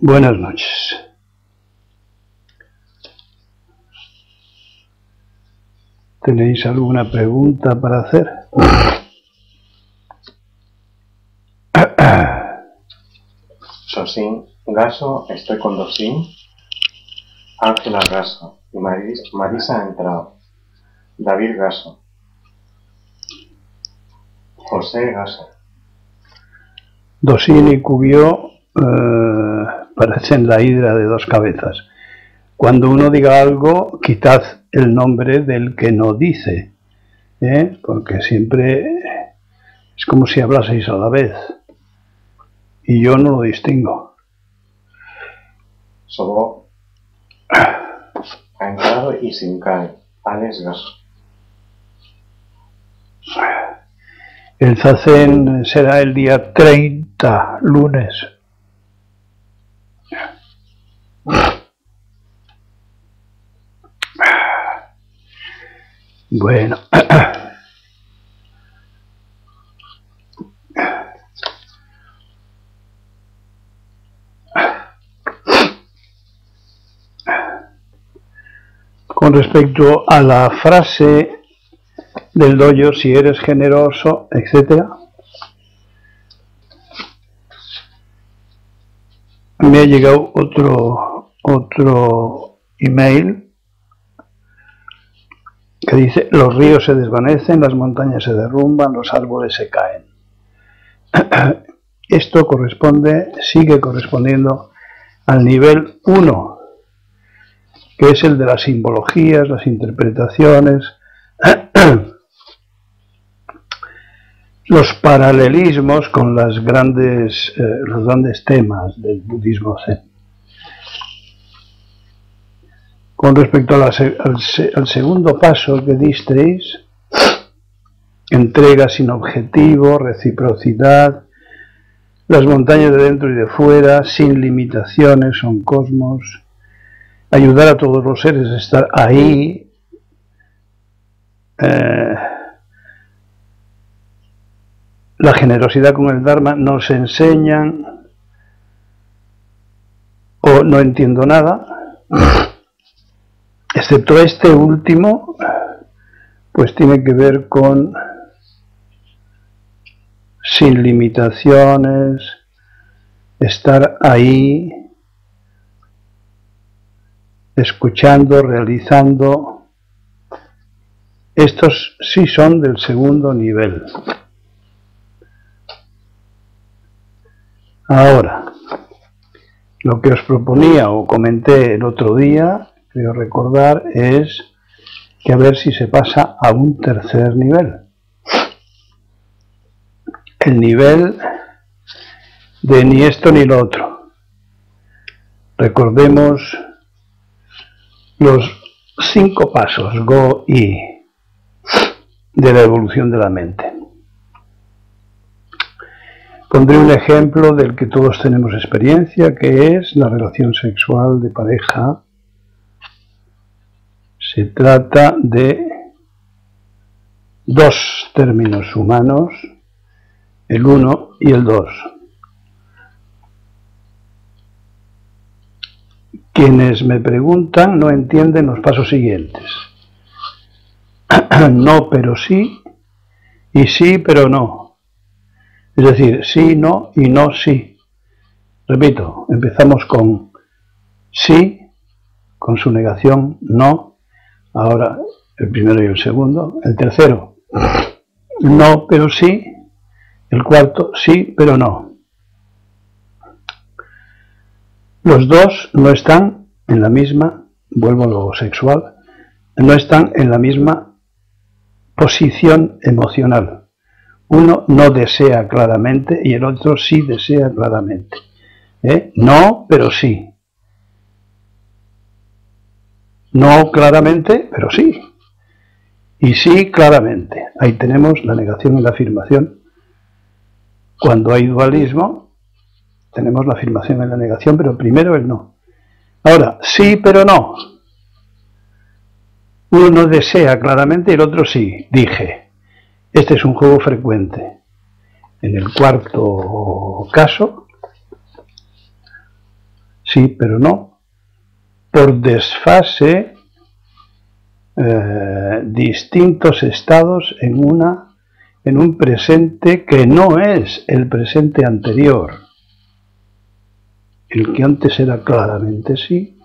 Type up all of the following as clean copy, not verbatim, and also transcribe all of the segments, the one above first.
Buenas noches. ¿Tenéis alguna pregunta para hacer? Sosín, Gaso, estoy con Dosín, Ángela Gaso y Marisa ha entrado. David Gaso. José Gaso. Dosín y Cuvió parecen la hidra de dos cabezas. Cuando uno diga algo, quitad el nombre del que no dice, porque siempre es como si hablaseis a la vez. Y yo no lo distingo. Sobó ha entrado y sin cae. Alex Gaso. El Zazen será el día 30, lunes. Bueno. Con respecto a la frase del doyo, si eres generoso, etc., me ha llegado otro email que dice: los ríos se desvanecen, las montañas se derrumban, los árboles se caen. Esto sigue correspondiendo al nivel 1, que es el de las simbologías, las interpretaciones, los paralelismos con los grandes temas del budismo zen. Con respecto al segundo paso que disteis, entrega sin objetivo, reciprocidad, las montañas de dentro y de fuera, sin limitaciones, son cosmos, ayudar a todos los seres a estar ahí, la generosidad con el Dharma, nos enseñan, o no entiendo nada, excepto este último, pues tiene que ver con sin limitaciones, estar ahí, escuchando, realizando. Estos sí son del segundo nivel. Ahora, lo que os proponía o comenté el otro día, creo recordar, es que a ver si se pasa a un tercer nivel. El nivel de ni esto ni lo otro. Recordemos los 5 pasos, Go y, de la evolución de la mente. Pondré un ejemplo del que todos tenemos experiencia, que es la relación sexual de pareja. Se trata de 2 términos humanos, el 1 y el 2. Quienes me preguntan no entienden los pasos siguientes. No, pero sí, y sí, pero no. Es decir, sí, no y no, sí. Repito, empezamos con sí, con su negación, no. Ahora el primero y el segundo. El tercero, no, pero sí. El cuarto, sí, pero no. Los dos no están en la misma, vuelvo a lo sexual, no están en la misma posición emocional. Uno no desea claramente y el otro sí desea claramente. No, pero sí. No claramente, pero sí. Y sí claramente. Ahí tenemos la negación y la afirmación. Cuando hay dualismo, tenemos la afirmación y la negación, pero primero el no. Ahora, sí, pero no. Uno desea claramente y el otro sí, dije. Este es un juego frecuente. En el cuarto caso, sí pero no, por desfase, distintos estados en un presente que no es el presente anterior. El que antes era claramente sí,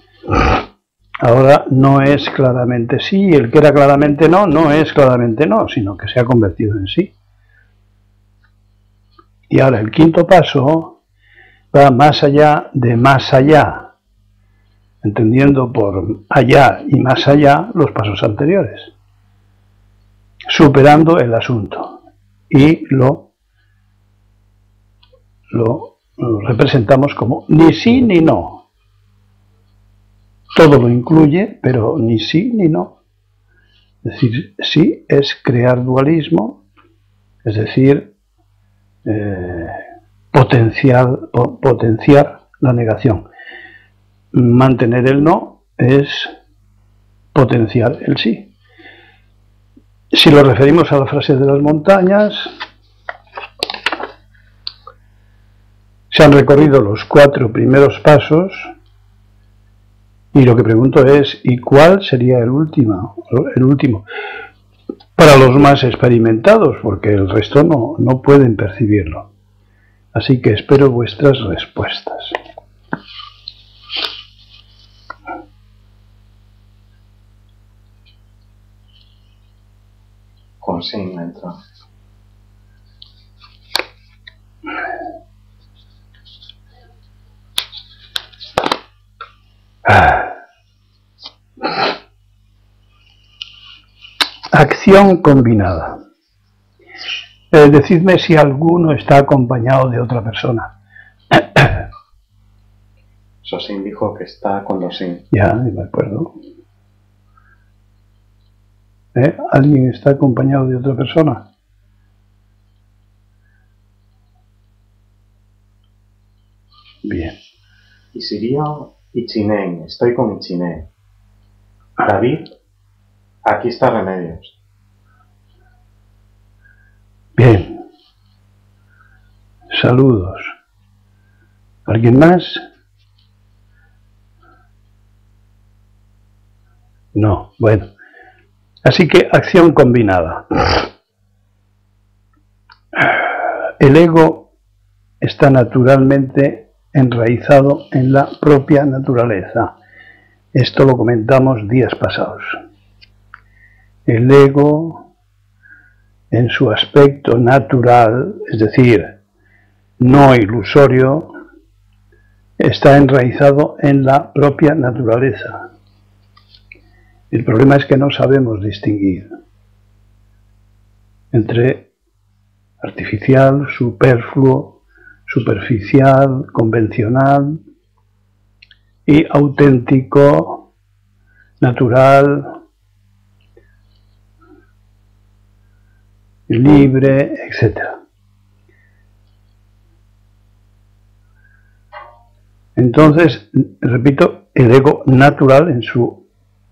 ahora no es claramente sí, y el que era claramente no, no es claramente no, sino que se ha convertido en sí. Y ahora el quinto paso va más allá de más allá, entendiendo por allá y más allá los pasos anteriores, superando el asunto, y lo representamos como ni sí ni no. Todo lo incluye, pero ni sí ni no. Es decir, sí es crear dualismo, es decir, potenciar la negación. Mantener el no es potenciar el sí. Si lo referimos a la frase de las montañas, se han recorrido los 4 primeros pasos y lo que pregunto es, ¿y cuál sería el último? Para los más experimentados, porque el resto no pueden percibirlo. Así que espero vuestras respuestas. Consigna entonces. Acción combinada. Decidme si alguno está acompañado de otra persona. Sosin dijo que está con Dosin. Ya, me acuerdo. ¿Alguien está acompañado de otra persona? Bien. Isirio y Chinén, estoy con Chinén. David, aquí está Remedios. Bien. Saludos. ¿Alguien más? No, bueno. Así que acción combinada. El ego está naturalmente enraizado en la propia naturaleza. Esto lo comentamos días pasados. El ego, en su aspecto natural, es decir, no ilusorio, está enraizado en la propia naturaleza. El problema es que no sabemos distinguir entre artificial, superfluo, superficial, convencional y auténtico, natural, libre, etc. Entonces, repito, el ego natural en su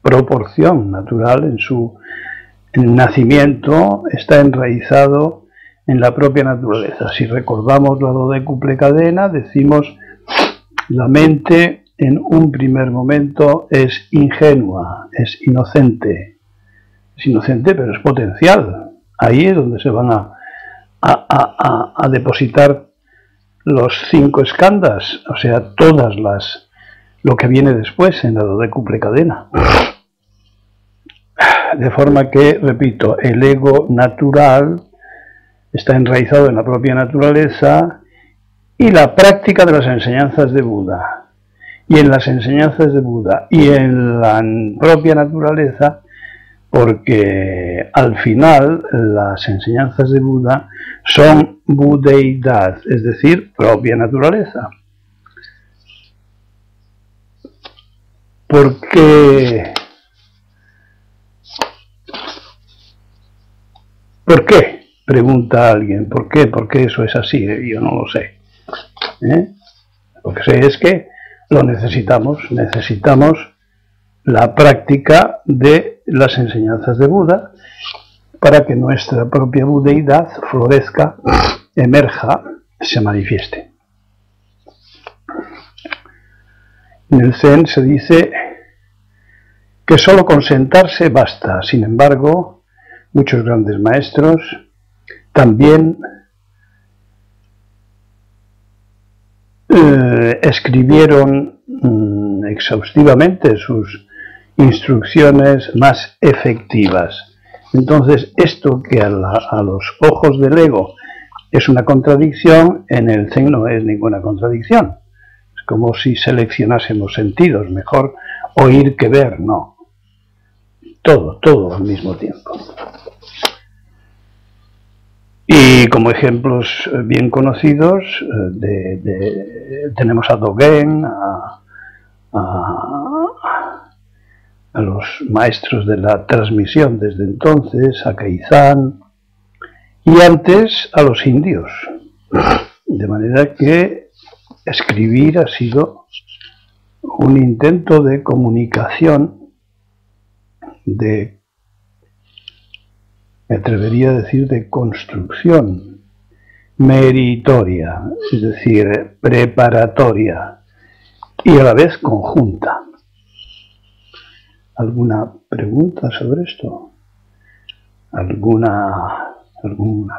proporción natural, en su nacimiento, está enraizado en la propia naturaleza. Si recordamos la dodecuple cadena, decimos la mente en un primer momento es ingenua, es inocente. Es inocente, pero es potencial. Ahí es donde se van a depositar los 5 skandhas, o sea, todas lo que viene después en la dodecuple cadena. De forma que, repito, el ego natural está enraizado en la propia naturaleza y la práctica de las enseñanzas de Buda. Y en las enseñanzas de Buda y en la propia naturaleza, porque al final las enseñanzas de Buda son budeidad, es decir, propia naturaleza. ¿Por qué? ¿Por qué? Pregunta alguien. ¿Por qué? ¿Por qué eso es así? Yo no lo sé. Lo que sé es que lo necesitamos. Necesitamos la práctica de las enseñanzas de Buda para que nuestra propia budeidad florezca, emerja, se manifieste. En el Zen se dice que solo con sentarse basta. Sin embargo, muchos grandes maestros también escribieron exhaustivamente sus instrucciones más efectivas. Entonces, esto que a los ojos del ego es una contradicción, en el Zen no es ninguna contradicción. Es como si seleccionásemos sentidos, mejor oír que ver, no. Todo al mismo tiempo. Y como ejemplos bien conocidos, tenemos a Dogen, a los maestros de la transmisión desde entonces, a Keizan, y antes a los indios. De manera que escribir ha sido un intento de comunicación, me atrevería a decir, de construcción meritoria, es decir, preparatoria y a la vez conjunta. ¿Alguna pregunta sobre esto? ¿Alguna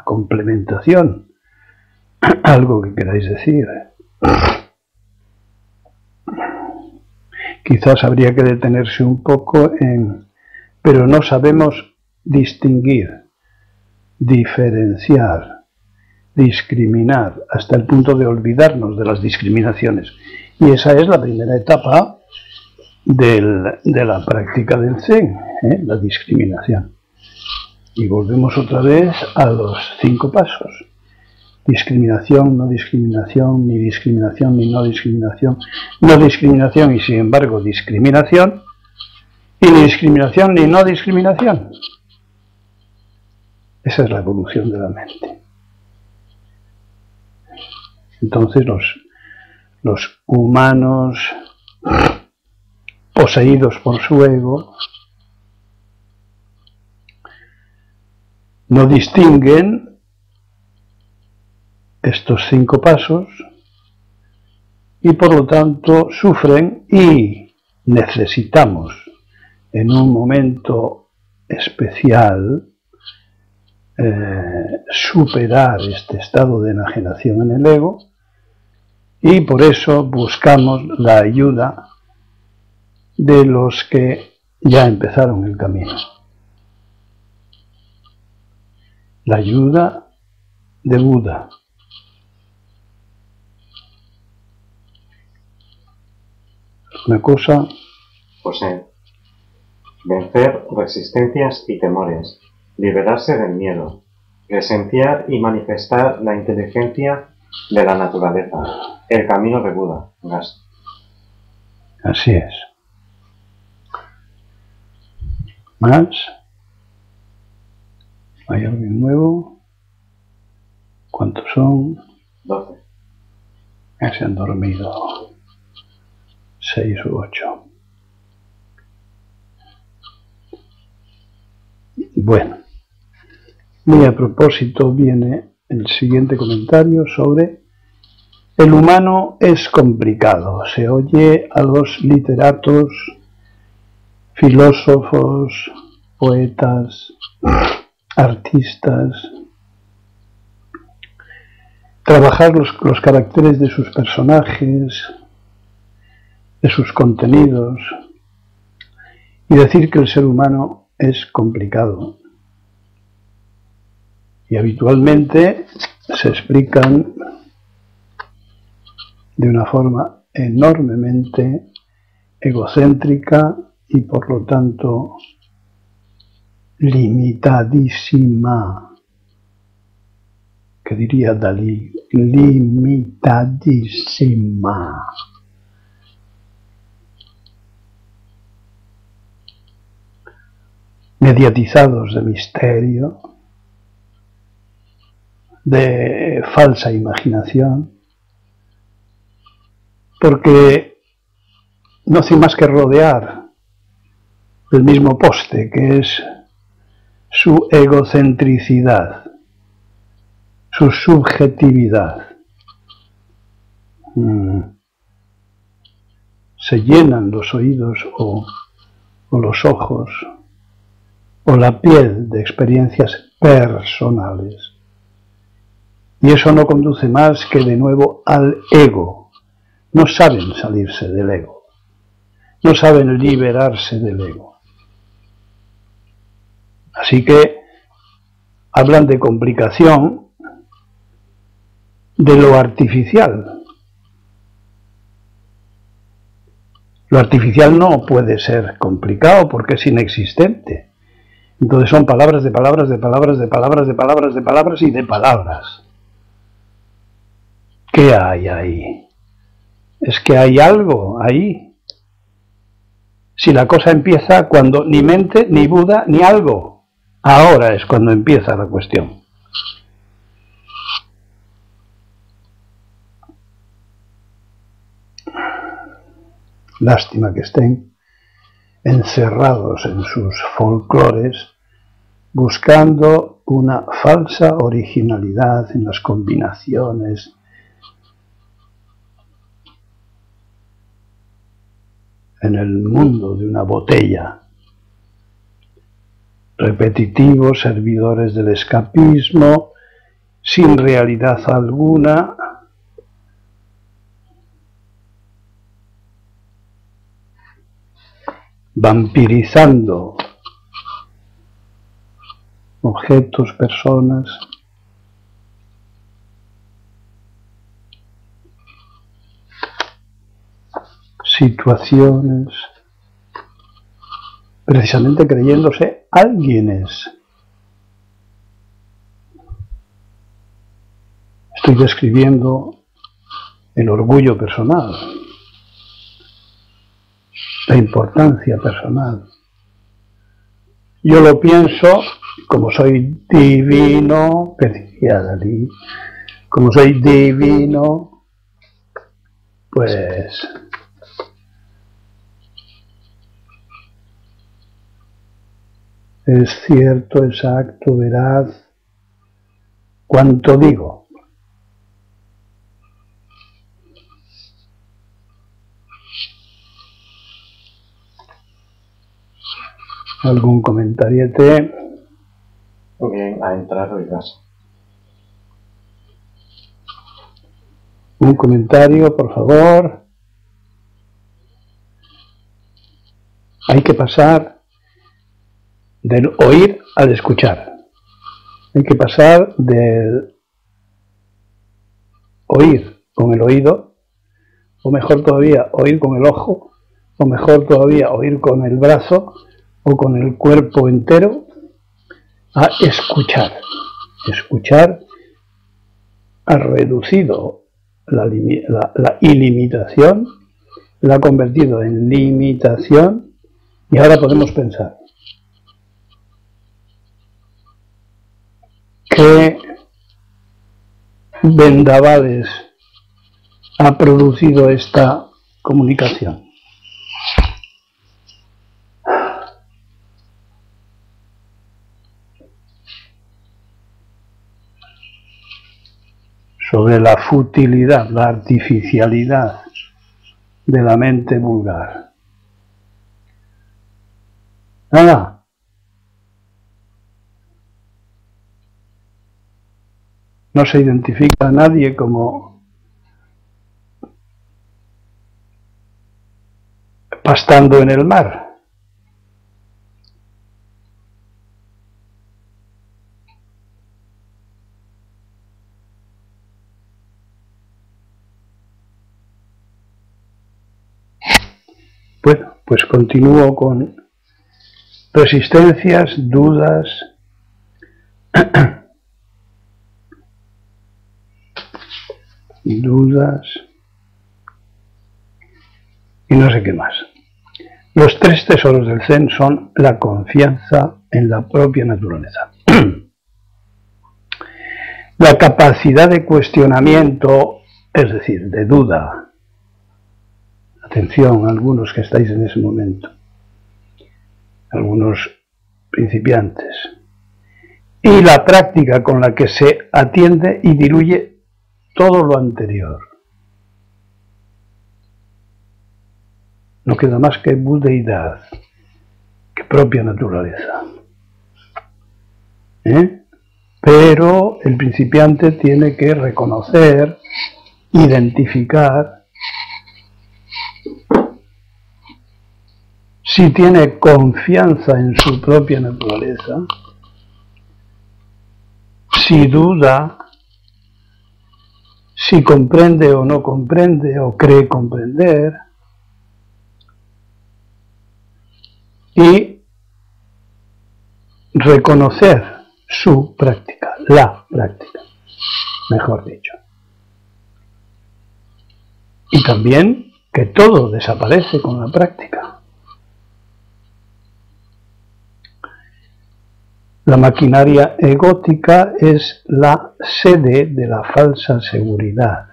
complementación? ¿Algo que queráis decir? Quizás habría que detenerse un poco pero no sabemos distinguir, diferenciar, discriminar, hasta el punto de olvidarnos de las discriminaciones. Y esa es la primera etapa de la práctica del Zen, la discriminación. Y volvemos otra vez a los 5 pasos. Discriminación, no discriminación, ni discriminación, ni no discriminación, no discriminación y sin embargo discriminación, y ni discriminación ni no discriminación. Esa es la evolución de la mente. Entonces los humanos poseídos por su ego no distinguen estos 5 pasos y por lo tanto sufren y necesitamos en un momento especial superar este estado de enajenación en el ego y por eso buscamos la ayuda de los que ya empezaron el camino. La ayuda de Buda. Una cosa. José, vencer resistencias y temores, liberarse del miedo, presenciar y manifestar la inteligencia de la naturaleza, el camino de Buda. Gas. Así es. ¿Más? ¿Hay alguien nuevo? ¿Cuántos son? 12. Ya se han dormido 6 u 8. Bueno, muy a propósito viene el siguiente comentario sobre el humano es complicado. Se oye a los literatos, filósofos, poetas, artistas, trabajar los caracteres de sus personajes, de sus contenidos, y decir que el ser humano es complicado. Y habitualmente se explican de una forma enormemente egocéntrica y por lo tanto limitadísima. ¿Qué diría Dalí? Limitadísima. Mediatizados de misterio, de falsa imaginación, porque no hace más que rodear el mismo poste, que es su egocentricidad, su subjetividad. se llenan los oídos o los ojos o la piel de experiencias personales. Y eso no conduce más que de nuevo al ego. No saben salirse del ego. No saben liberarse del ego. Así que hablan de complicación de lo artificial. Lo artificial no puede ser complicado porque es inexistente. Entonces son palabras de palabras, de palabras, de palabras, de palabras, de palabras y de palabras. ¿Qué hay ahí? Es que hay algo ahí. Si la cosa empieza cuando ni mente, ni Buda, ni algo. Ahora es cuando empieza la cuestión. Lástima que estén encerrados en sus folclores, buscando una falsa originalidad en las combinaciones, en el mundo de una botella. Repetitivos servidores del escapismo, sin realidad alguna, vampirizando objetos, personas, situaciones, precisamente creyéndose alguienes. Estoy describiendo el orgullo personal, la importancia personal. Yo lo pienso, como soy divino, que decía Dalí, como soy divino, pues es cierto, exacto, veraz, cuanto digo. ¿Algún comentariete? Bien, ha entrado y gas. Un comentario, por favor. Hay que pasar del oír al escuchar. Hay que pasar del oír con el oído, o mejor todavía, oír con el ojo, o mejor todavía, oír con el brazo, o con el cuerpo entero, a escuchar. Escuchar ha reducido la ilimitación, la ha convertido en limitación, y ahora podemos pensar. ¿Qué vendavales ha producido esta comunicación? Sobre la futilidad, la artificialidad de la mente vulgar. Nada. No se identifica a nadie como pastando en el mar. Bueno, pues continúo con resistencias, dudas, dudas y no sé qué más. Los tres tesoros del Zen son la confianza en la propia naturaleza, la capacidad de cuestionamiento, es decir, de duda. Atención, algunos que estáis en ese momento, algunos principiantes, y la práctica con la que se atiende y diluye todo lo anterior. no queda más que budeidad, que propia naturaleza. Pero el principiante tiene que reconocer, identificar, si tiene confianza en su propia naturaleza, si duda, si comprende o no comprende o cree comprender, y reconocer su práctica, la práctica, mejor dicho. Y también que todo desaparece con la práctica. La maquinaria egótica es la sede de la falsa seguridad.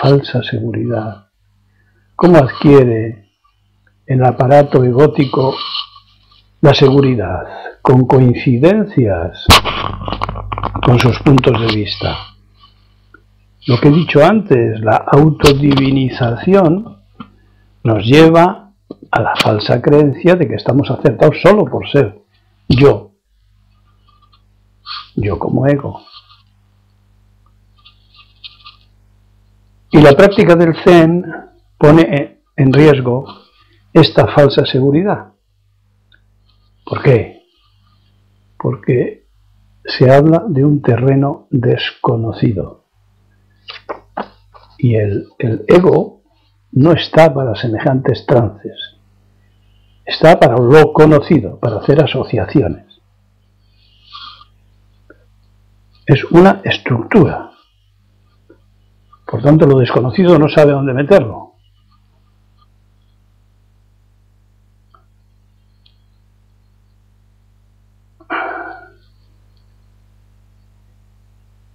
Falsa seguridad. ¿Cómo adquiere el aparato egótico la seguridad? Con coincidencias con sus puntos de vista. Lo que he dicho antes, la autodivinización nos lleva a la falsa creencia de que estamos acertados solo por ser yo como ego. Y la práctica del Zen pone en riesgo esta falsa seguridad. ¿Por qué? Porque se habla de un terreno desconocido. Y el ego no está para semejantes trances. Está para lo conocido, para hacer asociaciones. Es una estructura. Por tanto, lo desconocido no sabe dónde meterlo.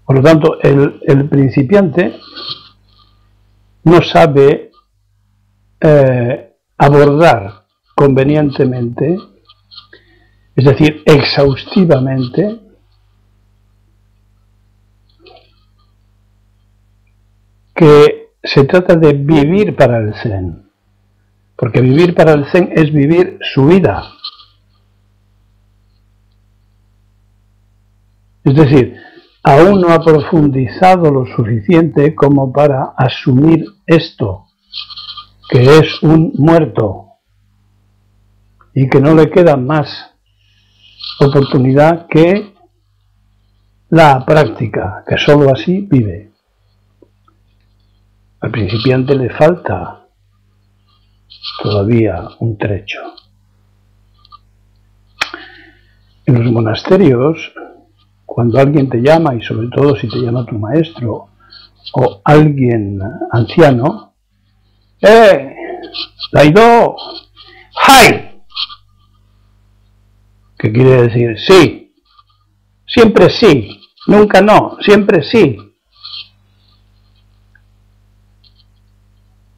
Por lo tanto, el principiante no sabe abordar convenientemente, es decir, exhaustivamente, que se trata de vivir para el Zen, porque vivir para el Zen es vivir su vida. Es decir, aún no ha profundizado lo suficiente como para asumir esto, que es un muerto, y que no le queda más oportunidad que la práctica, que sólo así vive. Al principiante le falta todavía un trecho. En los monasterios, cuando alguien te llama, y sobre todo si te llama tu maestro o alguien anciano, Daido, ¡hai! ¿Qué quiere decir? Sí, siempre sí, nunca no, siempre sí.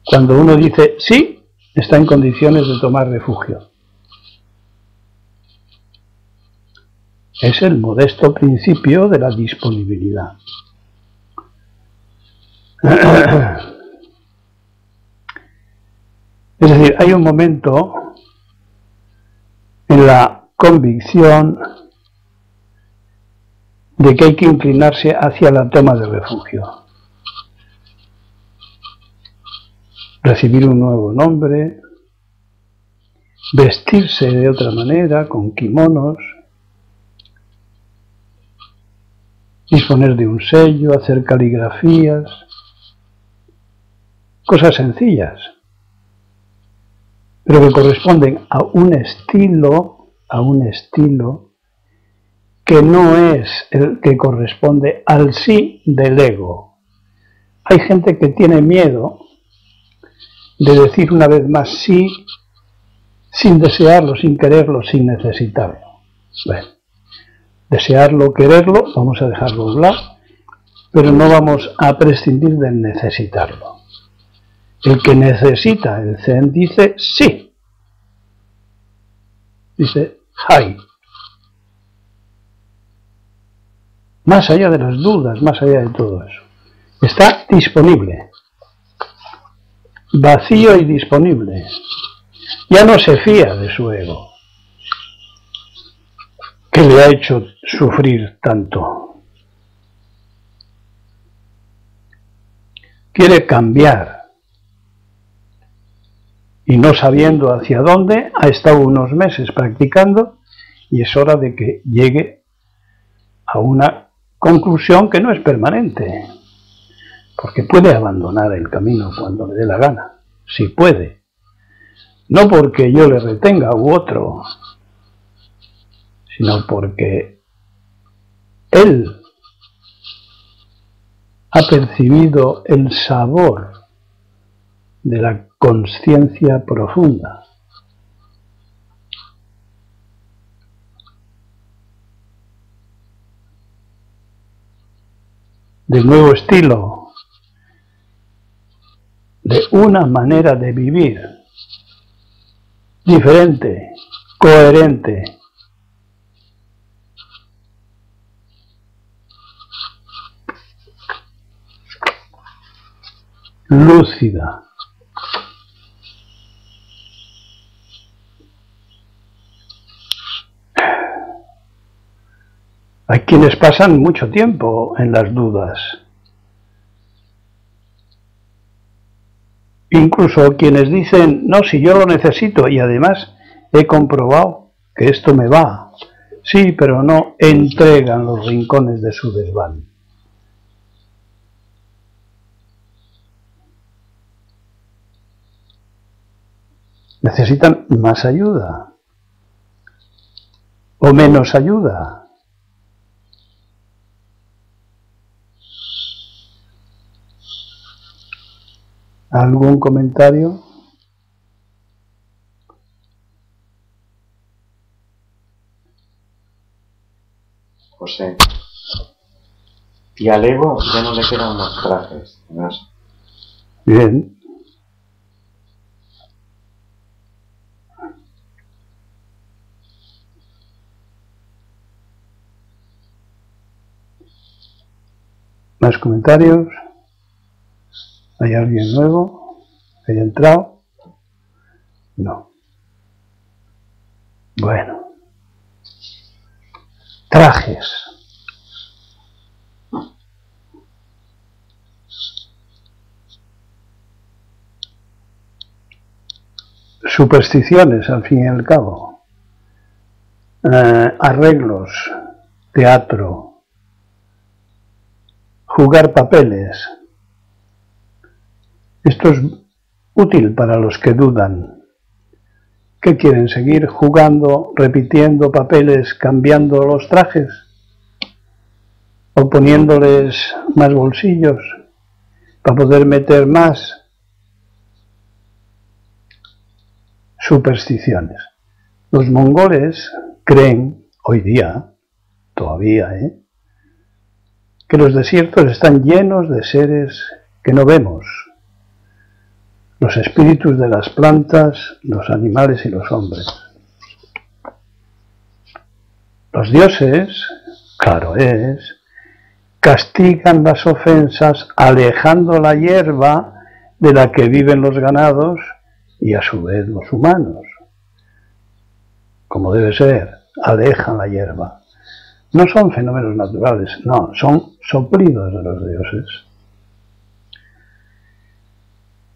Cuando uno dice sí, está en condiciones de tomar refugio. Es el modesto principio de la disponibilidad. Es decir, hay un momento en la convicción de que hay que inclinarse hacia la toma de refugio. Recibir un nuevo nombre, vestirse de otra manera, con kimonos, disponer de un sello, hacer caligrafías, cosas sencillas, pero que corresponden a un estilo que no es el que corresponde al sí del ego. Hay gente que tiene miedo de decir una vez más sí, sin desearlo, sin quererlo, sin necesitarlo. Bueno, desearlo, quererlo, vamos a dejarlo a un lado, pero no vamos a prescindir de necesitarlo. El que necesita el Zen dice sí. Dice hai. Más allá de las dudas, más allá de todo eso. Está disponible. vacío y disponible. Ya no se fía de su ego, que le ha hecho sufrir tanto. Quiere cambiar y no sabiendo hacia dónde, ha estado unos meses practicando y es hora de que llegue a una conclusión que no es permanente, porque puede abandonar el camino cuando le dé la gana, si puede, no porque yo le retenga u otro, sino porque él ha percibido el sabor de la consciencia profunda. Del nuevo estilo, de una manera de vivir diferente, coherente, lúcida. Hay quienes pasan mucho tiempo en las dudas. Incluso quienes dicen, no, si yo lo necesito y además he comprobado que esto me va. Sí, pero no entregan los rincones de su desván. Necesitan más ayuda o menos ayuda. ¿Algún comentario? José. Y al ego ya no le quedan más trajes, ¿no? Bien. ¿Más comentarios? ¿Hay alguien nuevo que haya entrado? No. Bueno. Trajes. Supersticiones, al fin y al cabo. Arreglos, teatro, jugar papeles. Esto es útil para los que dudan. ¿Qué quieren? ¿Seguir jugando, repitiendo papeles, cambiando los trajes? ¿O poniéndoles más bolsillos para poder meter más? Supersticiones. Los mongoles creen, hoy día, todavía, que los desiertos están llenos de seres que no vemos. Los espíritus de las plantas, los animales y los hombres. Los dioses, claro es, castigan las ofensas alejando la hierba de la que viven los ganados y a su vez los humanos. Como debe ser, alejan la hierba. No son fenómenos naturales, no, son soplidos de los dioses.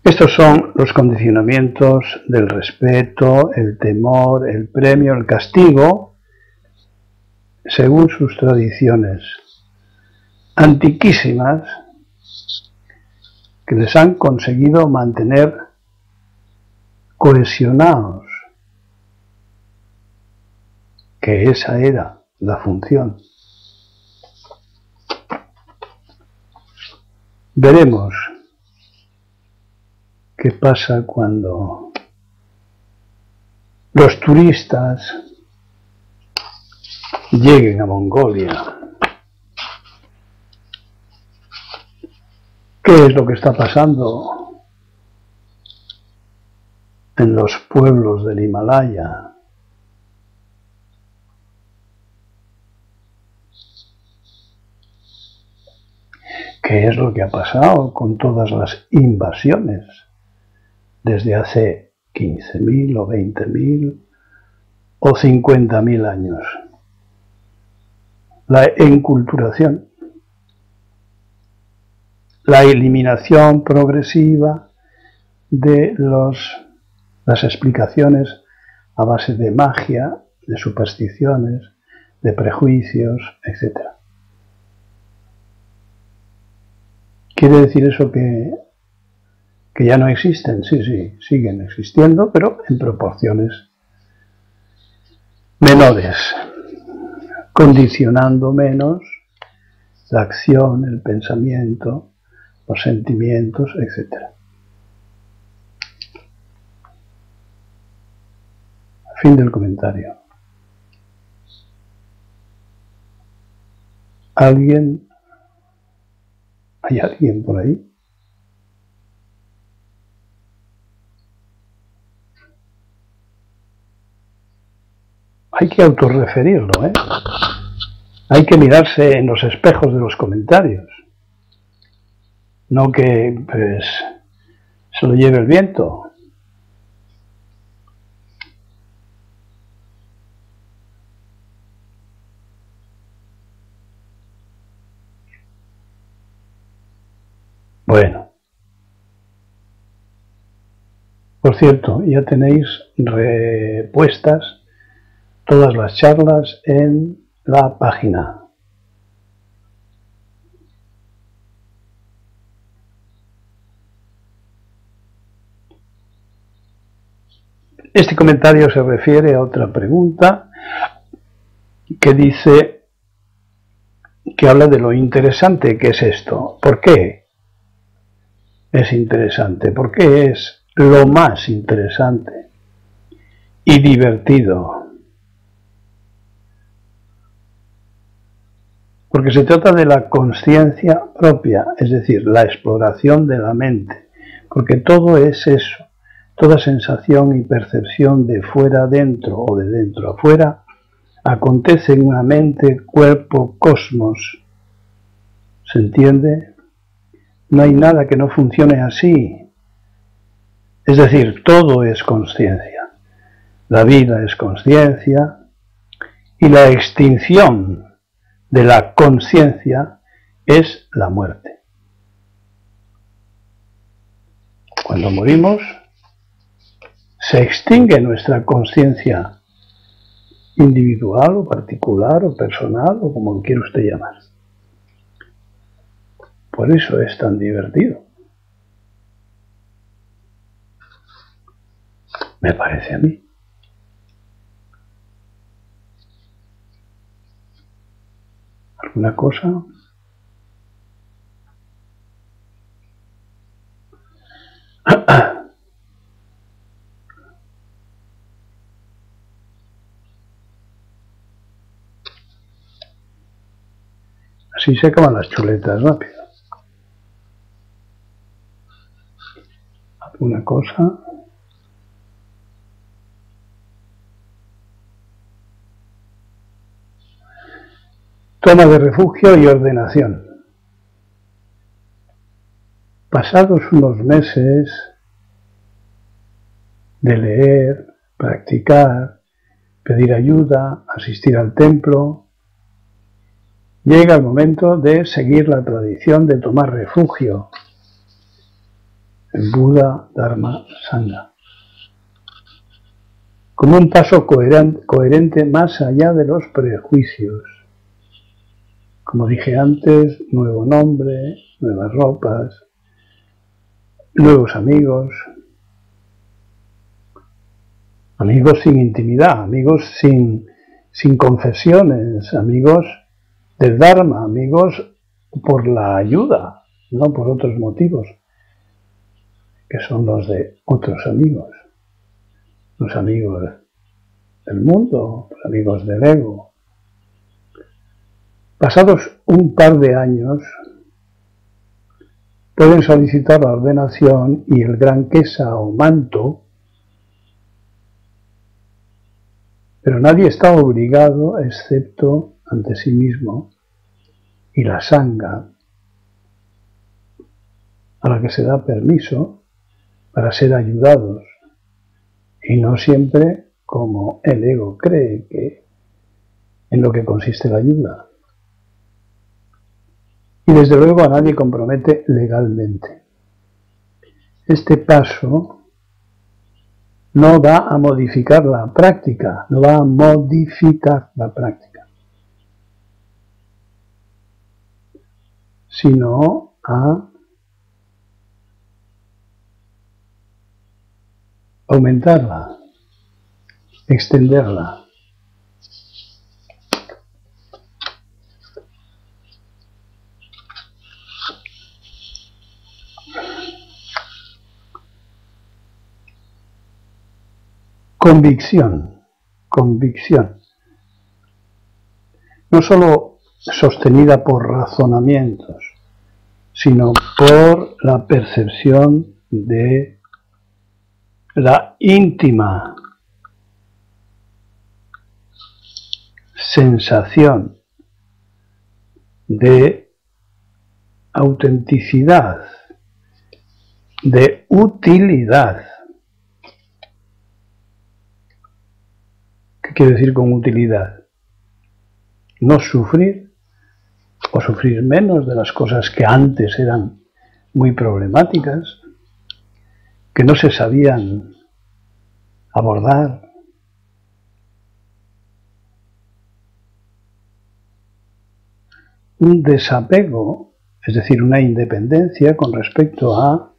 Estos son los condicionamientos del respeto, el temor, el premio, el castigo, según sus tradiciones antiquísimas, que les han conseguido mantener cohesionados, que esa era la función. Veremos qué pasa cuando los turistas lleguen a Mongolia. ¿Qué es lo que está pasando en los pueblos del Himalaya? ¿Qué es lo que ha pasado con todas las invasiones desde hace 15.000 o 20.000 o 50.000 años. La enculturación, la eliminación progresiva de las explicaciones a base de magia, de supersticiones, de prejuicios, etc. ¿Quiere decir eso que ya no existen? Sí, siguen existiendo, pero en proporciones menores, condicionando menos la acción, el pensamiento, los sentimientos, etc. Fin del comentario. ¿Hay alguien por ahí? Hay que autorreferirlo, ¿eh? Hay que mirarse en los espejos de los comentarios. No que pues, se lo lleve el viento. Bueno. Por cierto, ya tenéis repuestas todas las charlas en la página. Este comentario se refiere a otra pregunta que dice, que habla de lo interesante que es esto. ¿Por qué es interesante? ¿Por qué es lo más interesante y divertido? Porque se trata de la consciencia propia, es decir, la exploración de la mente, porque todo es eso, toda sensación y percepción de fuera adentro o de dentro afuera acontece en una mente, cuerpo, cosmos. ¿Se entiende? No hay nada que no funcione así. Es decir, todo es consciencia. La vida es consciencia y la extinción de la consciencia es la muerte. Cuando morimos, se extingue nuestra consciencia individual o particular o personal o como quiera usted llamar. Por eso es tan divertido. Me parece a mí. ¿Alguna cosa? Así se acaban las chuletas rápido. ¿Alguna cosa? Toma de refugio y ordenación. Pasados unos meses de leer, practicar, pedir ayuda, asistir al templo, llega el momento de seguir la tradición de tomar refugio en Buda, Dharma, Sangha, como un paso coherente más allá de los prejuicios. Como dije antes, nuevo nombre, nuevas ropas, nuevos amigos, amigos sin intimidad, amigos sin confesiones, amigos del Dharma, amigos por la ayuda, no por otros motivos, que son los de otros amigos, los amigos del mundo, los amigos del ego. Pasados un par de años, pueden solicitar la ordenación y el gran kesa o manto, pero nadie está obligado excepto ante sí mismo y la sangha, a la que se da permiso para ser ayudados y no siempre como el ego cree que en lo que consiste la ayuda. Y desde luego a nadie compromete legalmente. Este paso no va a modificar la práctica, no va a modificar la práctica, sino a aumentarla, extenderla. Convicción, convicción, no solo sostenida por razonamientos, sino por la percepción de la íntima sensación de autenticidad, de utilidad. ¿Qué quiere decir con utilidad? No sufrir o sufrir menos de las cosas que antes eran muy problemáticas, que no se sabían abordar. Un desapego, es decir, una independencia con respecto a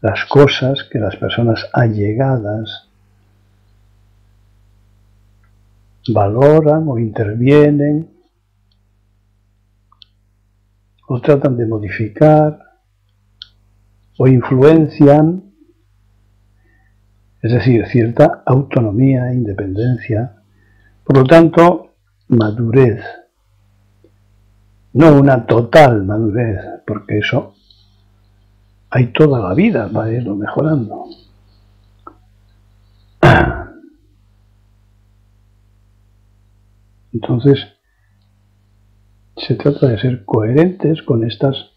las cosas que las personas allegadas valoran o intervienen o tratan de modificar o influencian, es decir, cierta autonomía, independencia, por lo tanto, madurez, no una total madurez, porque eso hay toda la vida para irlo mejorando. Entonces, se trata de ser coherentes con estas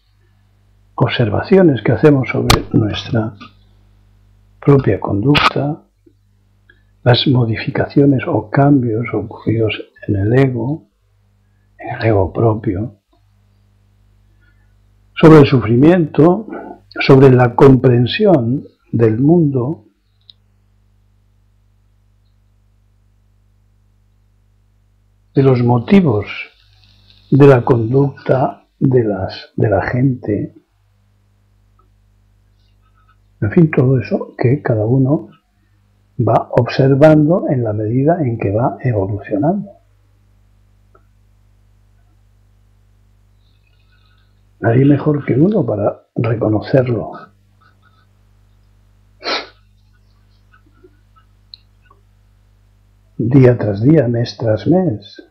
observaciones que hacemos sobre nuestra propia conducta, las modificaciones o cambios ocurridos en el ego propio, sobre el sufrimiento, sobre la comprensión del mundo, de los motivos de la conducta de la gente, en fin, todo eso que cada uno va observando en la medida en que va evolucionando. Nadie mejor que uno para reconocerlo. Día tras día, mes tras mes.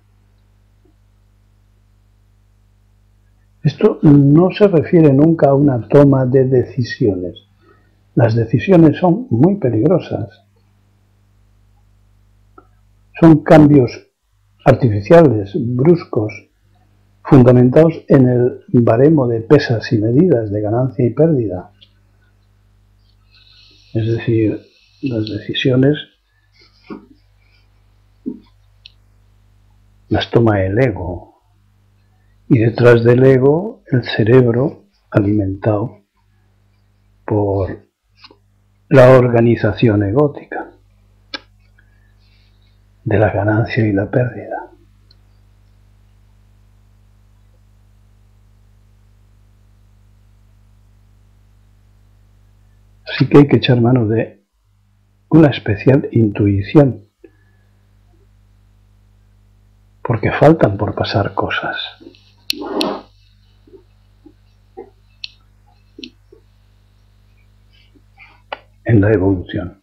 Esto no se refiere nunca a una toma de decisiones. Las decisiones son muy peligrosas. Son cambios artificiales, bruscos, fundamentados en el baremo de pesas y medidas de ganancia y pérdida. Es decir, las decisiones las toma el ego. Y detrás del ego, el cerebro alimentado por la organización egótica de la ganancia y la pérdida. Así que hay que echar mano de una especial intuición, porque faltan por pasar cosas. En la evolución.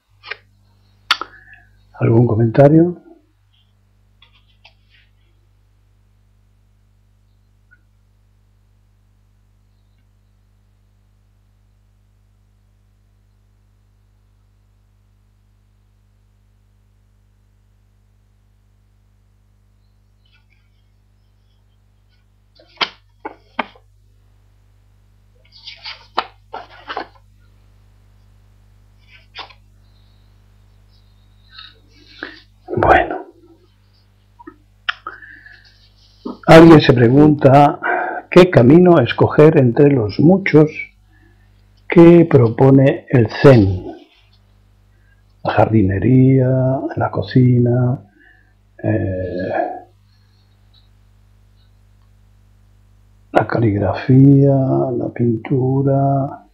¿Algún comentario? Alguien se pregunta qué camino escoger entre los muchos que propone el Zen. La jardinería, la cocina, la caligrafía, la pintura,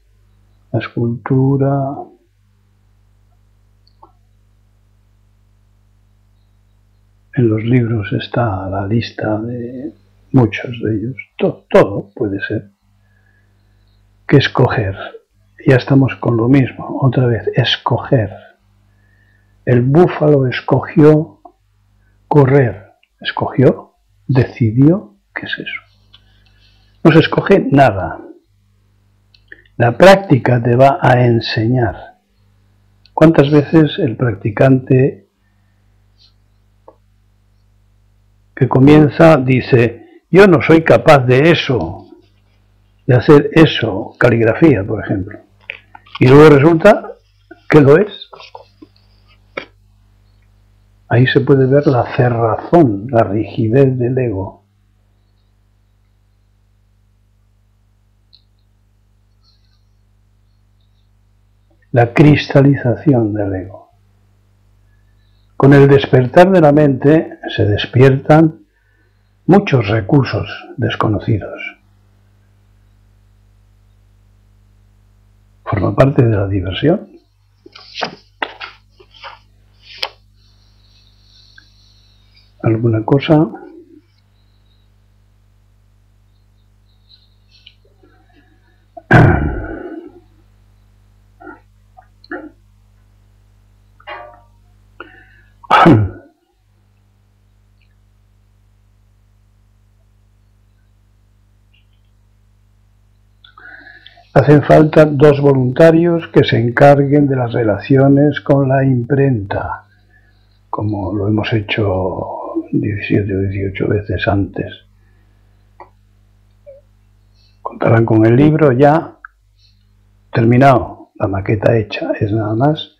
la escultura. En los libros está la lista de muchos de ellos. Todo puede ser. ¿Qué escoger? Ya estamos con lo mismo. Otra vez, escoger. El búfalo escogió correr. ¿Escogió? ¿Decidió? ¿Qué es eso? No se escoge nada. La práctica te va a enseñar. ¿Cuántas veces el practicante que comienza dice, yo no soy capaz de eso, de hacer eso, caligrafía, por ejemplo, y luego resulta que lo es? Ahí se puede ver la cerrazón, la rigidez del ego. La cristalización del ego. Con el despertar de la mente se despiertan muchos recursos desconocidos. Forma parte de la diversión. ¿Alguna cosa? Hacen falta 2 voluntarios que se encarguen de las relaciones con la imprenta, como lo hemos hecho 17 o 18 veces antes. Contarán con el libro ya terminado, la maqueta hecha, es nada más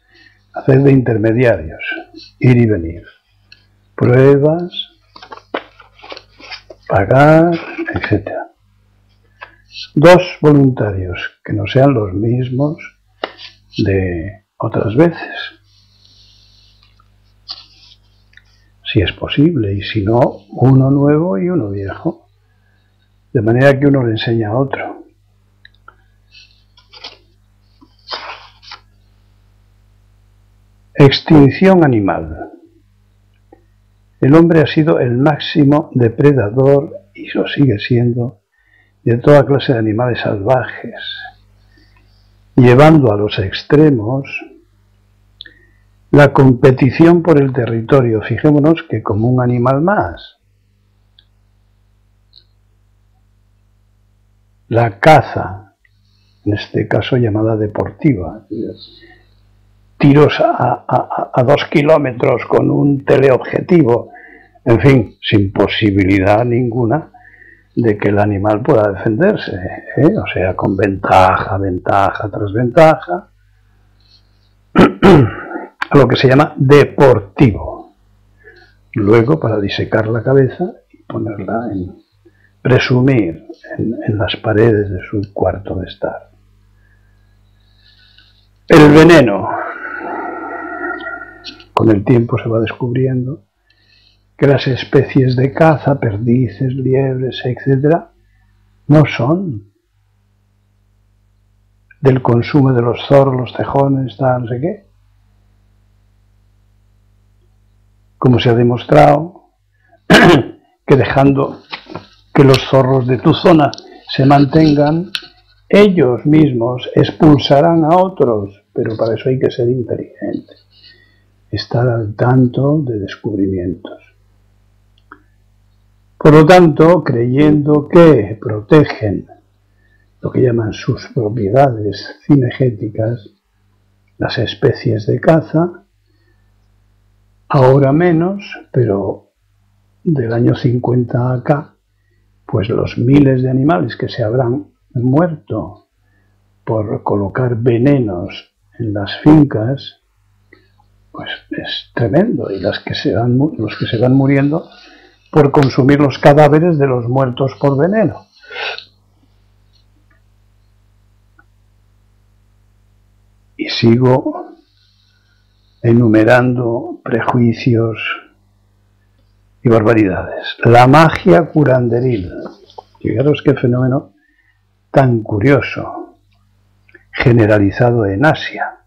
hacer de intermediarios, ir y venir, pruebas, pagar, etc. 2 voluntarios que no sean los mismos de otras veces, si es posible, y si no, uno nuevo y uno viejo, de manera que uno le enseña a otro. Extinción animal. El hombre ha sido el máximo depredador, y lo sigue siendo, de toda clase de animales salvajes, llevando a los extremos la competición por el territorio. Fijémonos que como un animal más. La caza, en este caso llamada deportiva, tiros a 2 kilómetros con un teleobjetivo, en fin, sin posibilidad ninguna de que el animal pueda defenderse, o sea, con ventaja tras ventaja, a lo que se llama deportivo. Luego, para disecar la cabeza y ponerla presumir en las paredes de su cuarto de estar. El veneno. Con el tiempo se va descubriendo que las especies de caza, perdices, liebres, etc., no son del consumo de los zorros, los tejones, tal, no sé qué. Como se ha demostrado que dejando que los zorros de tu zona se mantengan, ellos mismos expulsarán a otros, pero para eso hay que ser inteligente, estar al tanto de descubrimientos. Por lo tanto, creyendo que protegen lo que llaman sus propiedades cinegéticas, las especies de caza, ahora menos, pero del año 50 acá, pues los miles de animales que se habrán muerto por colocar venenos en las fincas, pues es tremendo, y los que se van muriendo por consumir los cadáveres de los muertos por veneno. Y sigo enumerando prejuicios y barbaridades. La magia curanderil. Fijaros qué fenómeno tan curioso, generalizado en Asia,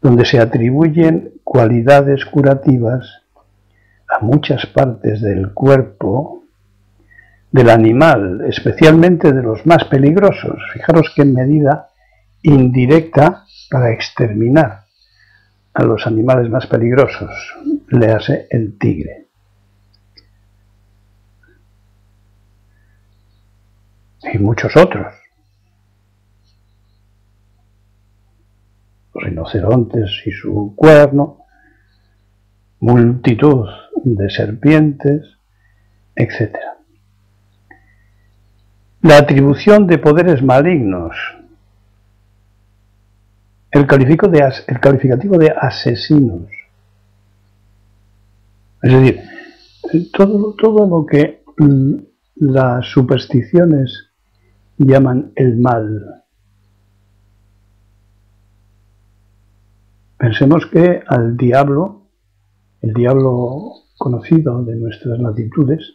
donde se atribuyen cualidades curativas a muchas partes del cuerpo del animal, especialmente de los más peligrosos. Fijaros qué medida indirecta para exterminar a los animales más peligrosos, léase el tigre. Y muchos otros. Los rinocerontes y su cuerno, multitud de serpientes, etc. La atribución de poderes malignos. El calificativo de asesinos. Es decir, todo lo que las supersticiones llaman el mal. Pensemos que al diablo, el diablo conocido de nuestras latitudes,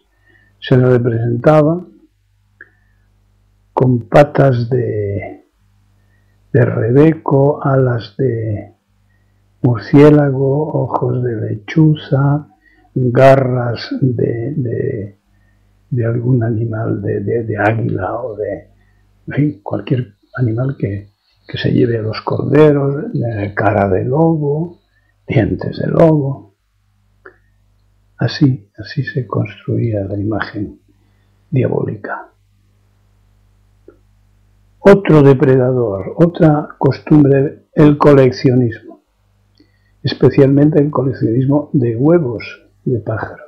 se le representaba con patas de rebeco, alas de murciélago, ojos de lechuza, garras de algún animal, de águila o de, en fin, cualquier animal que se lleve a los corderos, cara de lobo, dientes de lobo. Así se construía la imagen diabólica. Otro depredador, otra costumbre, el coleccionismo, especialmente el coleccionismo de huevos de pájaros.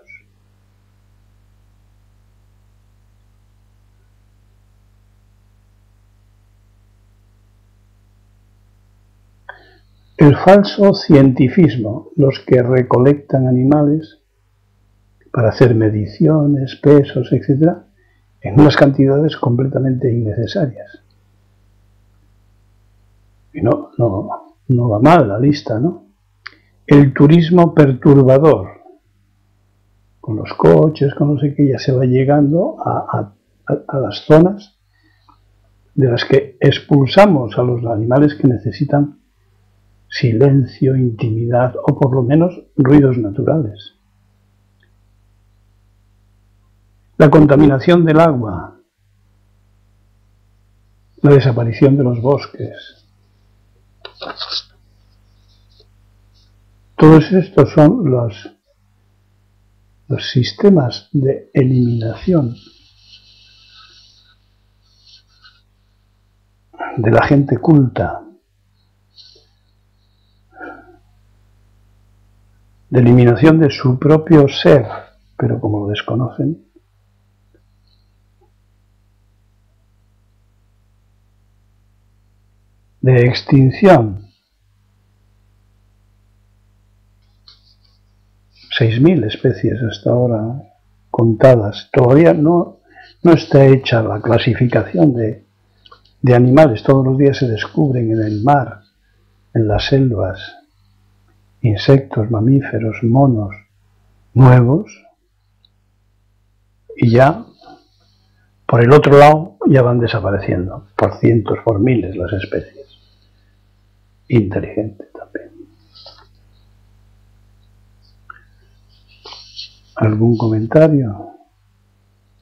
El falso cientifismo, los que recolectan animales para hacer mediciones, pesos, etc., en unas cantidades completamente innecesarias. Y no va mal la lista, ¿no? El turismo perturbador, con los coches, con no sé qué, ya se va llegando a las zonas de las que expulsamos a los animales que necesitan silencio, intimidad o por lo menos ruidos naturales. La contaminación del agua, la desaparición de los bosques. Todos estos son los sistemas de eliminación de la gente culta, de eliminación de su propio ser, pero como lo desconocen, de extinción. 6.000 especies hasta ahora contadas. Todavía no está hecha la clasificación de animales. Todos los días se descubren en el mar, en las selvas, insectos, mamíferos, monos nuevos, y ya por el otro lado ya van desapareciendo, por cientos, por miles las especies. Inteligente también. ¿Algún comentario?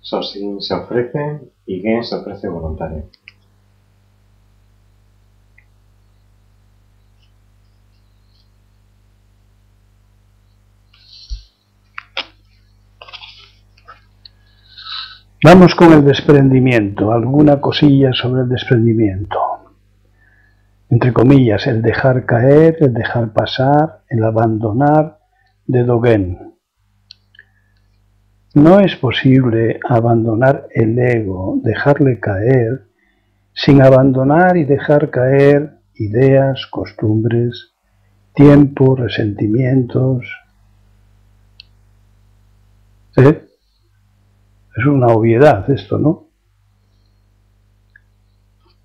Sosin se ofrece y Gen se ofrece voluntario. Vamos con el desprendimiento, alguna cosilla sobre el desprendimiento. Entre comillas, el dejar caer, el dejar pasar, el abandonar, de Dogen. No es posible abandonar el ego, dejarle caer, sin abandonar y dejar caer ideas, costumbres, tiempo, resentimientos. ¿Eh? Es una obviedad esto, ¿no?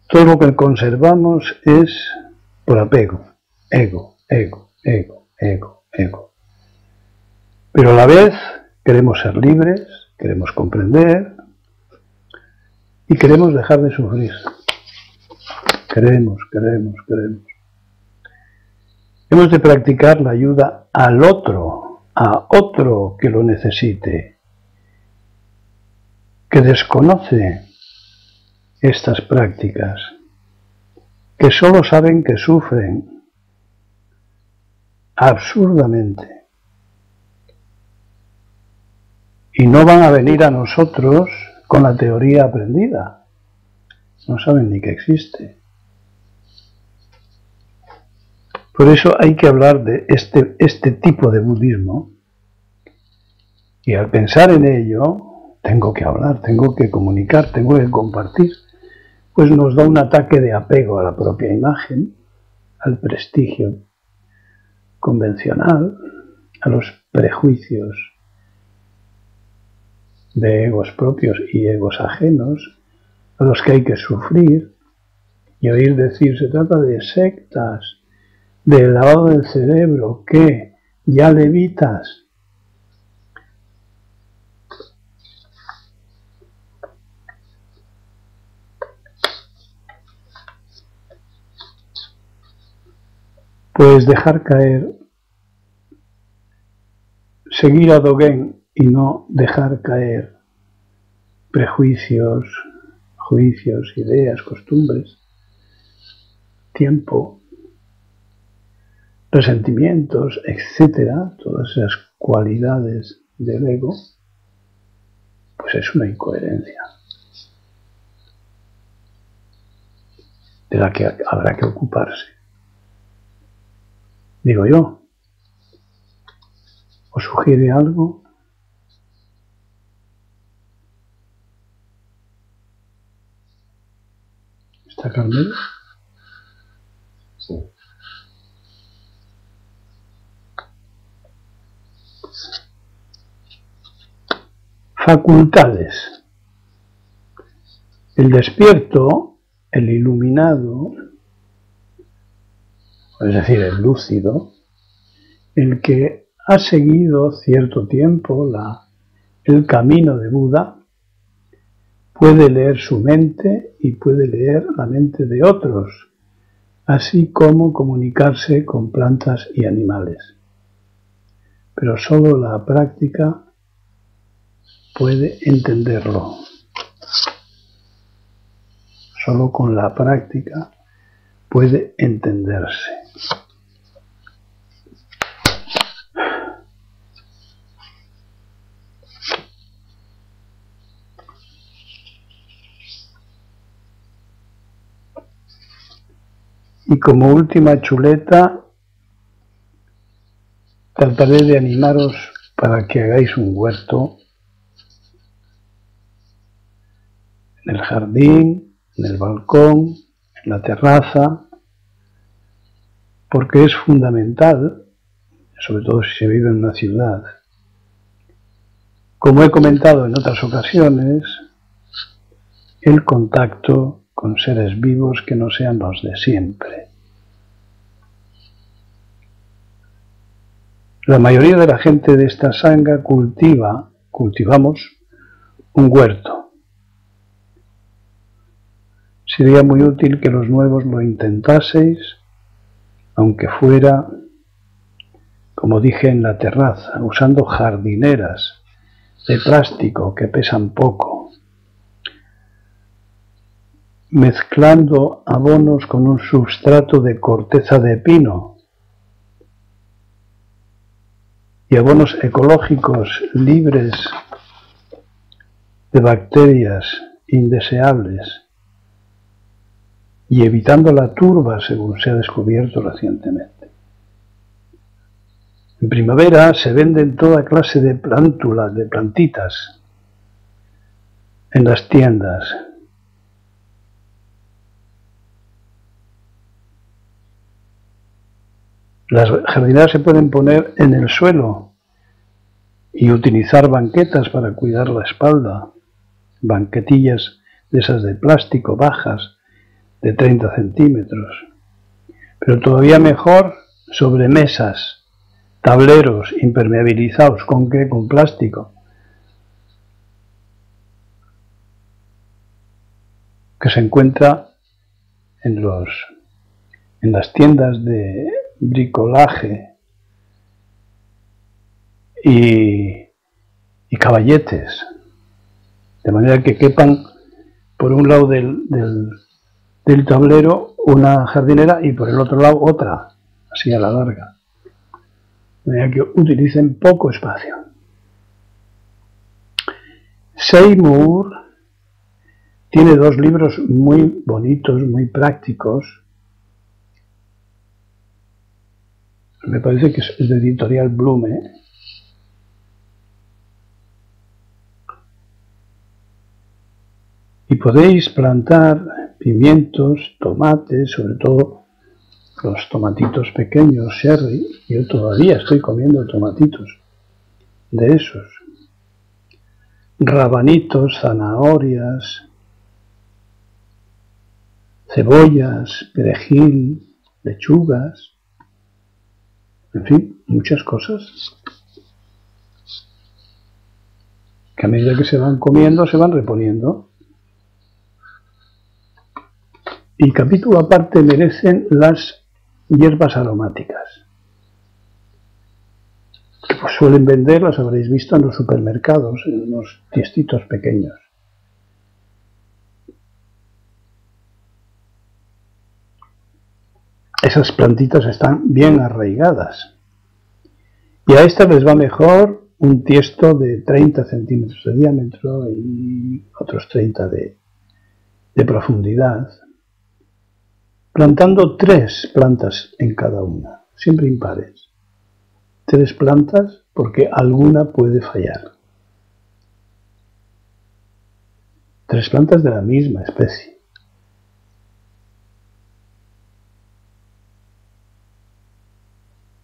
Todo lo que conservamos es por apego. Ego, ego, ego, ego, ego. Pero a la vez queremos ser libres, queremos comprender y queremos dejar de sufrir. Queremos. Hemos de practicar la ayuda al otro, a otro que lo necesite, que desconoce estas prácticas, que solo saben que sufren absurdamente y no van a venir a nosotros con la teoría aprendida, no saben ni que existe. Por eso hay que hablar de este tipo de budismo, y al pensar en ello tengo que hablar, tengo que comunicar, tengo que compartir, pues nos da un ataque de apego a la propia imagen, al prestigio convencional, a los prejuicios de egos propios y egos ajenos, a los que hay que sufrir, y oír decir, se trata de sectas, del lavado del cerebro, que ya levitas. Pues dejar caer, seguir a Dogen y no dejar caer prejuicios, juicios, ideas, costumbres, tiempo, resentimientos, etcétera, todas esas cualidades del ego, pues es una incoherencia de la que habrá que ocuparse. Digo yo, ¿os sugiere algo? ¿Está Carmelo? Sí. Facultades. El despierto, el iluminado, es decir, el lúcido, el que ha seguido cierto tiempo el camino de Buda, puede leer su mente y puede leer la mente de otros, así como comunicarse con plantas y animales. Pero solo la práctica puede entenderlo. Solo con la práctica puede entenderse. Y como última chuleta, trataré de animaros para que hagáis un huerto en el jardín, en el balcón, en la terraza, porque es fundamental, sobre todo si se vive en una ciudad. Como he comentado en otras ocasiones, el contacto con seres vivos que no sean los de siempre. La mayoría de la gente de esta sangha cultivamos un huerto. Sería muy útil que los nuevos lo intentaseis, aunque fuera, como dije, en la terraza, usando jardineras de plástico que pesan poco, mezclando abonos con un substrato de corteza de pino y abonos ecológicos libres de bacterias indeseables y evitando la turba según se ha descubierto recientemente. En primavera se venden toda clase de plántulas, de plantitas en las tiendas. Las jardineras se pueden poner en el suelo y utilizar banquetas para cuidar la espalda, banquetillas de esas de plástico bajas de 30 centímetros, pero todavía mejor sobremesas, tableros impermeabilizados. ¿Con qué? Con plástico, que se encuentra en las tiendas de bricolaje y caballetes, de manera que quepan por un lado del tablero una jardinera y por el otro lado otra, así a la larga, de manera que utilicen poco espacio. Seymour tiene dos libros muy bonitos, muy prácticos. Me parece que es de editorial Blume. Y podéis plantar pimientos, tomates, sobre todo los tomatitos pequeños, cherry. Yo todavía estoy comiendo tomatitos de esos. Rabanitos, zanahorias, cebollas, perejil, lechugas, en fin, muchas cosas que a medida que se van comiendo se van reponiendo. Y capítulo aparte merecen las hierbas aromáticas, que pues suelen vender, las habréis visto en los supermercados, en unos tiestitos pequeños. Esas plantitas están bien arraigadas. Y a estas les va mejor un tiesto de 30 centímetros de diámetro y otros 30 de profundidad, plantando 3 plantas en cada una, siempre impares. 3 plantas porque alguna puede fallar. 3 plantas de la misma especie.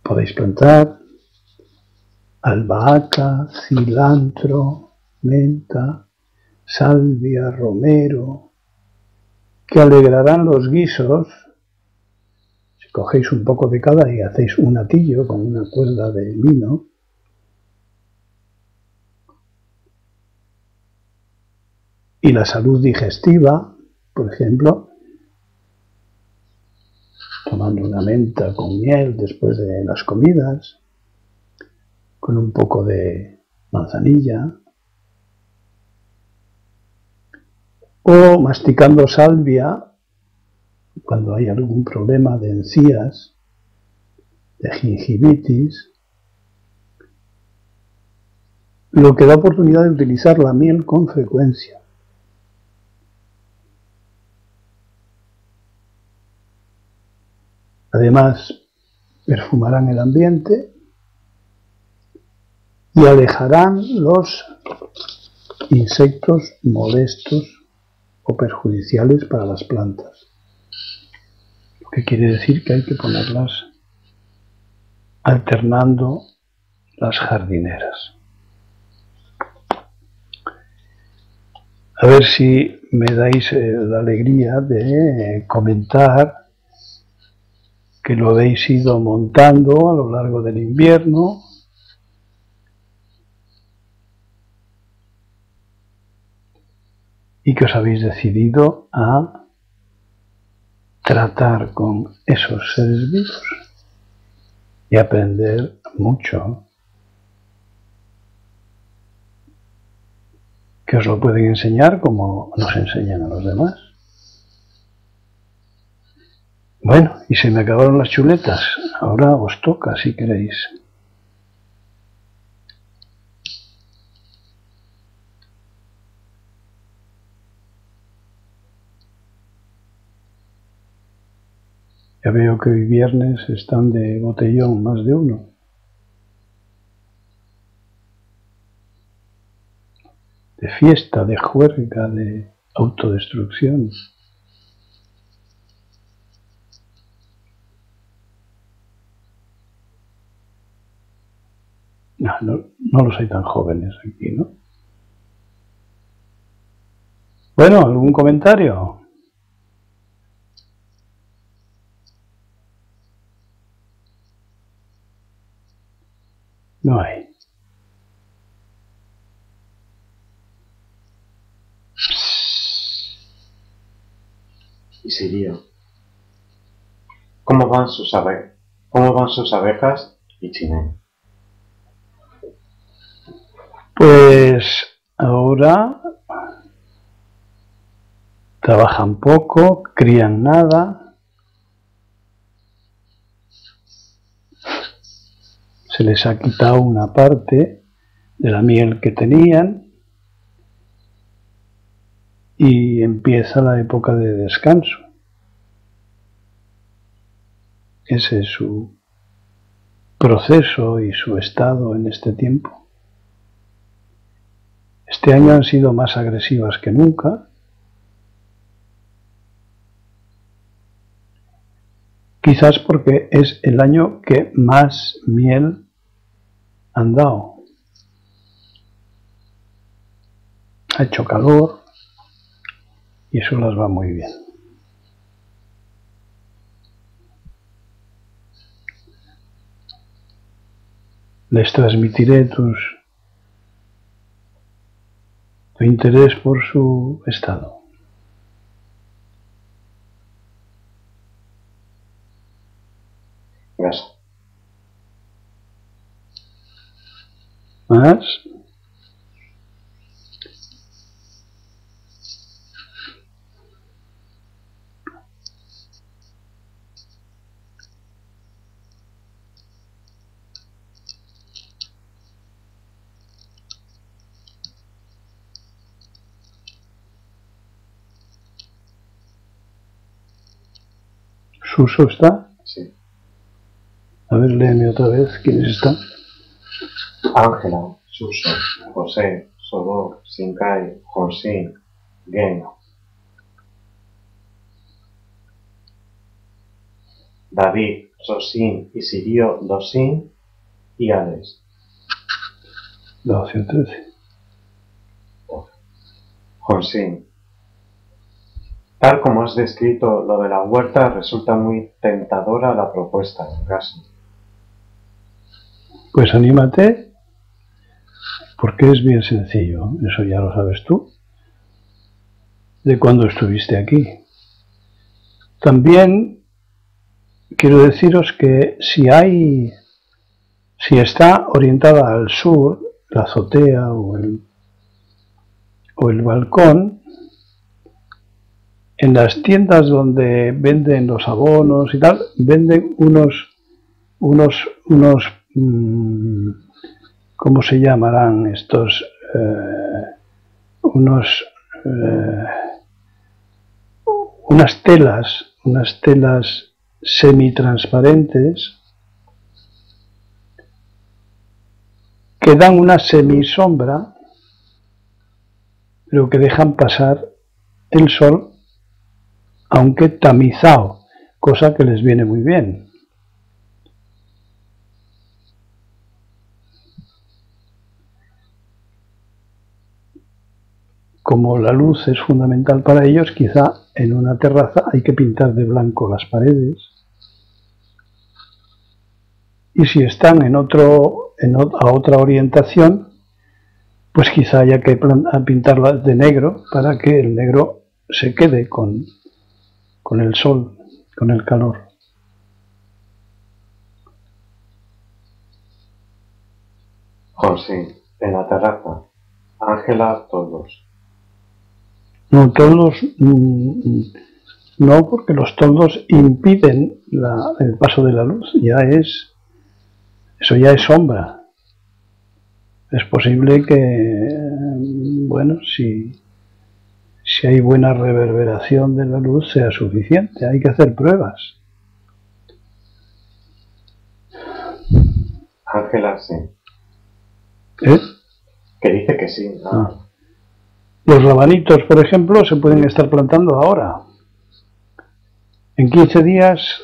Podéis plantar albahaca, cilantro, menta, salvia, romero, que alegrarán los guisos. Si cogéis un poco de cada y hacéis un atillo con una cuerda de lino, y la salud digestiva, por ejemplo, tomando una menta con miel después de las comidas, con un poco de manzanilla, o masticando salvia cuando hay algún problema de encías, de gingivitis, lo que da oportunidad de utilizar la miel con frecuencia. Además, perfumarán el ambiente y alejarán los insectos molestos o perjudiciales para las plantas. Lo que quiere decir que hay que ponerlas alternando las jardineras. A ver si me dais la alegría de comentar que lo habéis ido montando a lo largo del invierno, y que os habéis decidido a tratar con esos seres vivos y aprender mucho, que os lo pueden enseñar como nos enseñan a los demás. Bueno, y se me acabaron las chuletas, ahora os toca si queréis. Ya veo que hoy viernes están de botellón más de uno. De fiesta, de juerga, de autodestrucción. No los hay tan jóvenes aquí, ¿no? Bueno, ¿algún comentario? No hay. Y Sirio, ¿cómo van sus abejas y Chiné? Pues ahora trabajan poco, crían nada, se les ha quitado una parte de la miel que tenían y empieza la época de descanso. Ese es su proceso y su estado en este tiempo. Este año han sido más agresivas que nunca. Quizás porque es el año que más miel han dado. Ha hecho calor y eso las va muy bien. Les transmitiré tu interés por su estado. Gracias. ¿Más? ¿Suso está? Sí. A ver, léeme otra vez quiénes están. Ángela, Suso, José, Sobor, Sinkai, Josin, Gen, David, Sosin, Isirio, Dosin y Alex. 12 o 13. Josin. Tal como has descrito lo de la huerta, resulta muy tentadora la propuesta, en caso. Pues anímate, porque es bien sencillo, eso ya lo sabes tú, de cuando estuviste aquí. También quiero deciros que si está orientada al sur, la azotea o el balcón, en las tiendas donde venden los abonos y tal, venden unos ¿cómo se llamarán estos? Unas telas semitransparentes que dan una semisombra, pero que dejan pasar el sol, aunque tamizado, cosa que les viene muy bien. Como la luz es fundamental para ellos, quizá en una terraza hay que pintar de blanco las paredes. Y si están a otra orientación, pues quizá haya que pintarlas de negro para que el negro se quede con el sol, con el calor. José, en la terraza. Ángela, toldos. No, toldos no, porque los toldos impiden el paso de la luz. Eso ya es sombra. Es posible que, bueno, si hay buena reverberación de la luz sea suficiente. Hay que hacer pruebas. Ángela, sí. ¿Eh? Que dice que sí. ¿No? Ah. Los rabanitos, por ejemplo, se pueden estar plantando ahora. En 15 días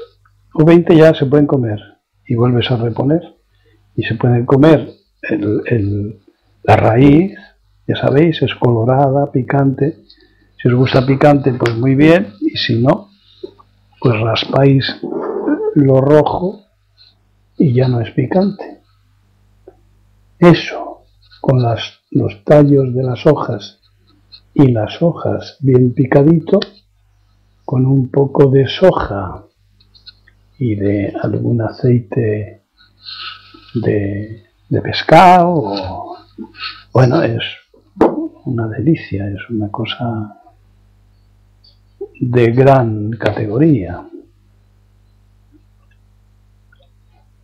o 20 ya se pueden comer y vuelves a reponer. Y se pueden comer la raíz, ya sabéis, es colorada, picante. Si os gusta picante, pues muy bien, y si no, pues raspáis lo rojo y ya no es picante. Eso, con los tallos de las hojas y las hojas bien picadito, con un poco de soja y de algún aceite de pescado, bueno, es una delicia, es una cosa de gran categoría.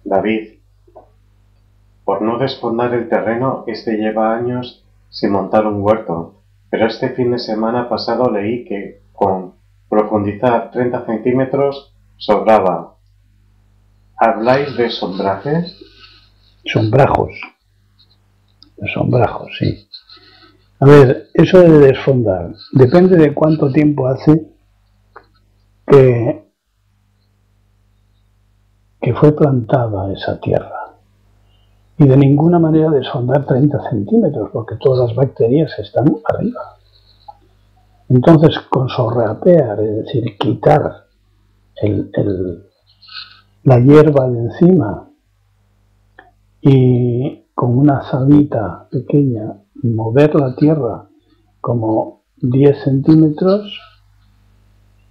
David, por no desfondar el terreno, lleva años sin montar un huerto, pero este fin de semana pasado leí que con profundizar 30 centímetros sobraba. ¿Habláis de sombrajes? Sombrajos, sí. A ver, eso de desfondar, depende de cuánto tiempo hace que fue plantada esa tierra. Y de ninguna manera desfondar 30 centímetros, porque todas las bacterias están arriba. Entonces, con sorrapear, es decir, quitar la hierba de encima y con una zabita pequeña mover la tierra como 10 centímetros,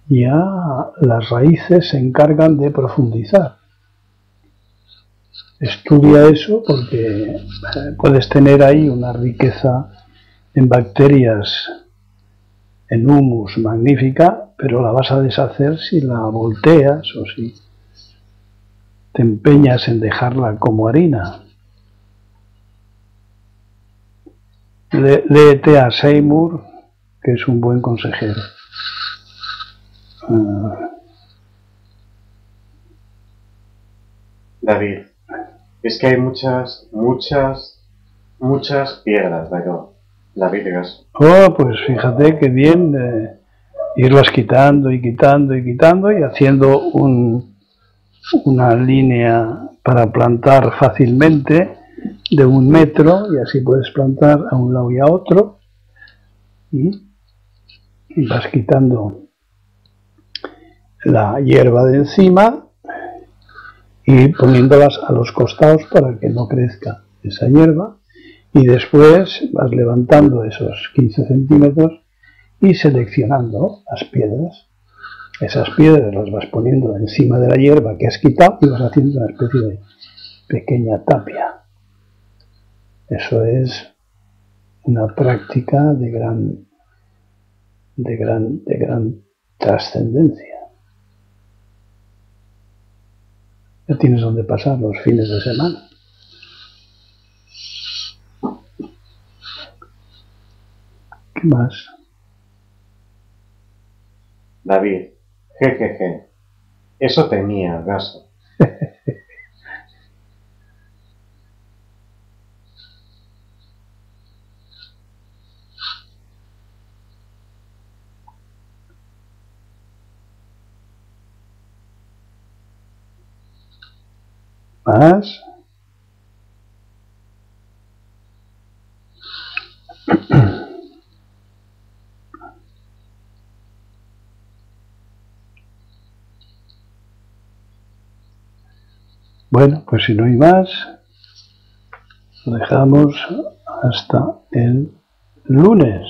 ya las raíces se encargan de profundizar. Estudia eso porque puedes tener ahí una riqueza en bacterias, en humus magnífica, pero la vas a deshacer si la volteas o si te empeñas en dejarla como harina. Léete a Seymour, que es un buen consejero. David, es que hay muchas piedras, David. Oh, pues fíjate que bien irlas quitando y quitando y quitando y haciendo una línea para plantar fácilmente de 1 metro, y así puedes plantar a un lado y a otro, y vas quitando la hierba de encima y poniéndolas a los costados para que no crezca esa hierba, y después vas levantando esos 15 centímetros y seleccionando las piedras. Esas piedras las vas poniendo encima de la hierba que has quitado y vas haciendo una especie de pequeña tapia. Eso es una práctica de gran trascendencia. Ya tienes donde pasar los fines de semana. ¿Qué más? David, jejeje, eso tenía gaso. ¿Más? Bueno, pues si no hay más, lo dejamos hasta el lunes.